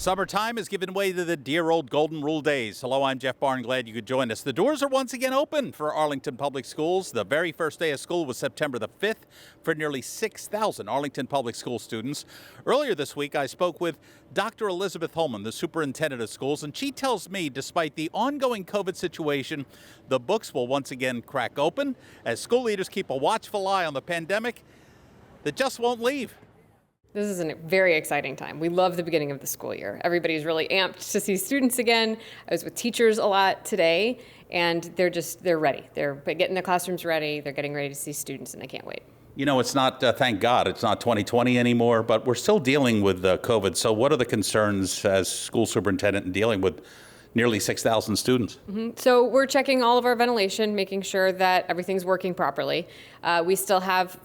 Summertime is giving way to the dear old golden rule days. Hello, I'm Jeff Barn. Glad you could join us. The doors are once again open for Arlington Public Schools. The very first day of school was September the 5th for nearly 6,000 Arlington Public School students. Earlier this week, I spoke with Dr. Elizabeth Homan, the superintendent of schools, and she tells me despite the ongoing COVID situation, the books will once again crack open as school leaders keep a watchful eye on the pandemic that just won't leave. This is a very exciting time. We love the beginning of the school year. Everybody's really amped to see students again. I was with teachers a lot today, and they're ready. They're getting their classrooms ready. They're getting ready to see students, and they can't wait. You know, it's not, thank God, it's not 2020 anymore, but we're still dealing with COVID. So what are the concerns as school superintendent in dealing with nearly 6,000 students? So we're checking all of our ventilation, making sure that everything's working properly. We still have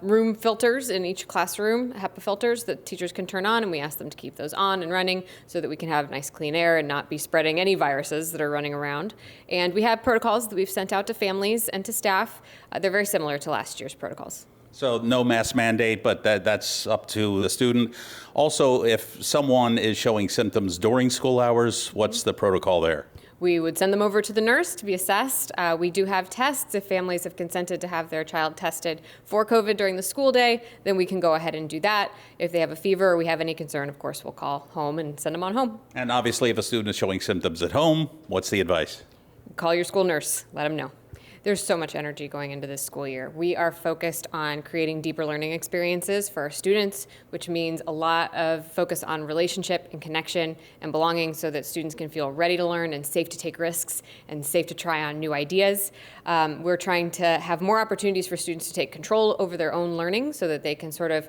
room filters in each classroom, HEPA filters that teachers can turn on, and we ask them to keep those on and running so that we can have nice clean air and not be spreading any viruses that are running around. And we have protocols that we've sent out to families and to staff. They're very similar to last year's protocols. So no mask mandate, but that's up to the student. Also, if someone is showing symptoms during school hours, what's the protocol there? We would send them over to the nurse to be assessed. We do have tests. If families have consented to have their child tested for COVID during the school day, then we can go ahead and do that. If they have a fever or we have any concern, of course, we'll call home and send them on home. And obviously, if a student is showing symptoms at home, what's the advice? Call your school nurse. Let them know. There's so much energy going into this school year. We are focused on creating deeper learning experiences for our students, which means a lot of focus on relationship and connection and belonging so that students can feel ready to learn and safe to take risks and safe to try on new ideas. We're trying to have more opportunities for students to take control over their own learning so that they can sort of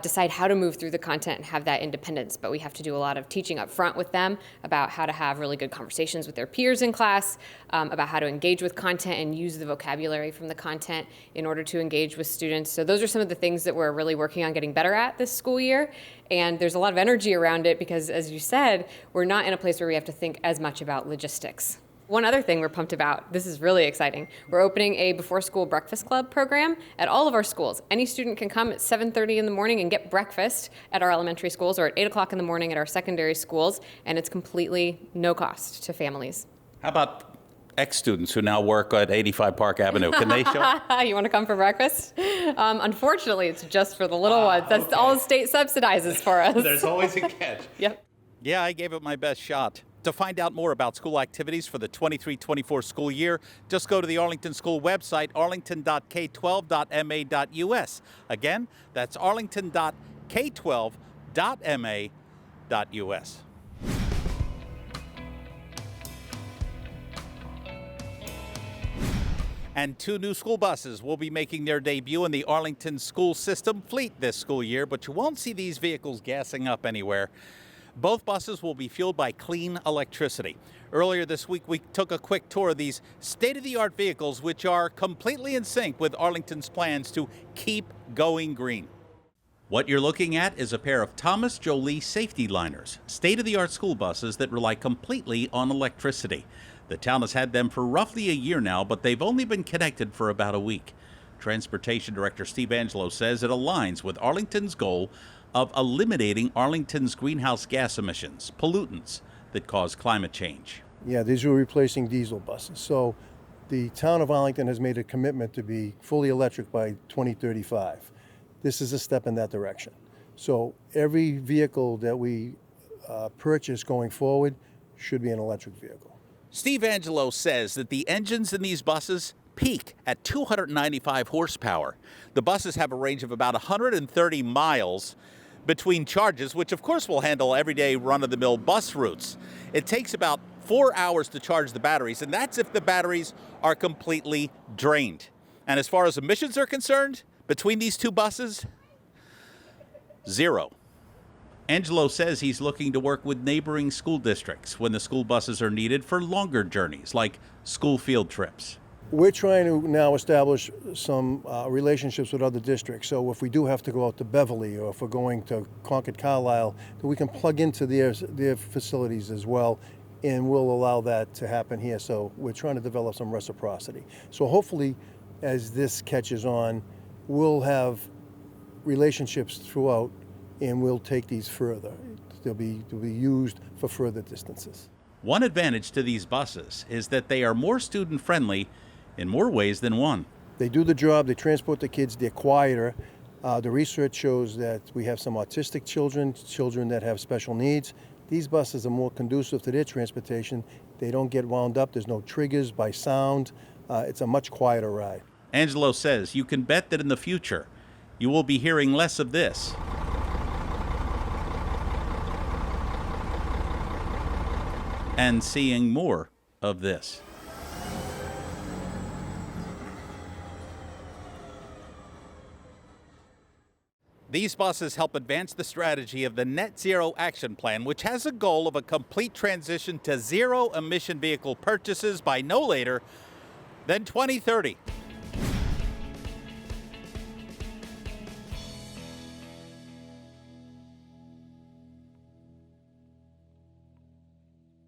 decide how to move through the content and have that independence. But we have to do a lot of teaching up front with them about how to have really good conversations with their peers in class, about how to engage with content and use the vocabulary from the content in order to engage with students. So those are some of the things that we're really working on getting better at this school year. And there's a lot of energy around it because, as you said, we're not in a place where we have to think as much about logistics. One other thing we're pumped about, this is really exciting, we're opening a before school breakfast club program at all of our schools. Any student can come at 7:30 in the morning and get breakfast at our elementary schools or at 8 o'clock in the morning at our secondary schools, and it's completely no cost to families. How about ex-students who now work at 85 Park Avenue? Can they show up? You want to come for breakfast? Unfortunately, it's just for the little ones. That's okay. all the state subsidizes for us. There's always a catch. Yep. Yeah, I gave it my best shot. To find out more about school activities for the 23-24 school year, just go to the Arlington School website, arlington.k12.ma.us. Again, that's arlington.k12.ma.us. And 2 new school buses will be making their debut in the Arlington school system fleet this school year, but you won't see these vehicles gassing up anywhere. Both buses will be fueled by clean electricity. Earlier this week, we took a quick tour of these state-of-the-art vehicles, which are completely in sync with Arlington's plans to keep going green. What you're looking at is a pair of Thomas Jolie safety liners, state-of-the-art school buses that rely completely on electricity. The town has had them for roughly a year now, but they've only been connected for about a week. Transportation Director Steve Angelo says it aligns with Arlington's goal of eliminating Arlington's greenhouse gas emissions, pollutants that cause climate change. Yeah, these are replacing diesel buses. So the town of Arlington has made a commitment to be fully electric by 2035. This is a step in that direction. So every vehicle that we purchase going forward should be an electric vehicle. Steve Angelo says that the engines in these buses peak at 295 horsepower. The buses have a range of about 130 miles between charges, which of course will handle everyday run-of-the-mill bus routes. It takes about 4 hours to charge the batteries, and that's if the batteries are completely drained. And as far as emissions are concerned, between these 2 buses, 0. Angelo says he's looking to work with neighboring school districts when the school buses are needed for longer journeys, like school field trips. We're trying to now establish some relationships with other districts. So if we do have to go out to Beverly or if we're going to Concord Carlisle, that we can plug into their facilities as well, and we'll allow that to happen here. So we're trying to develop some reciprocity. So hopefully, as this catches on, we'll have relationships throughout, and we'll take these further They'll be used for further distances. One advantage to these buses is that they are more student-friendly in more ways than one. They do the job, they transport the kids, they're quieter. The research shows that we have some autistic children, children that have special needs. These buses are more conducive to their transportation. They don't get wound up, there's no triggers by sound. It's a much quieter ride. Angelo says you can bet that in the future you will be hearing less of this and seeing more of this. These buses help advance the strategy of the Net Zero Action Plan, which has a goal of a complete transition to zero-emission vehicle purchases by no later than 2030.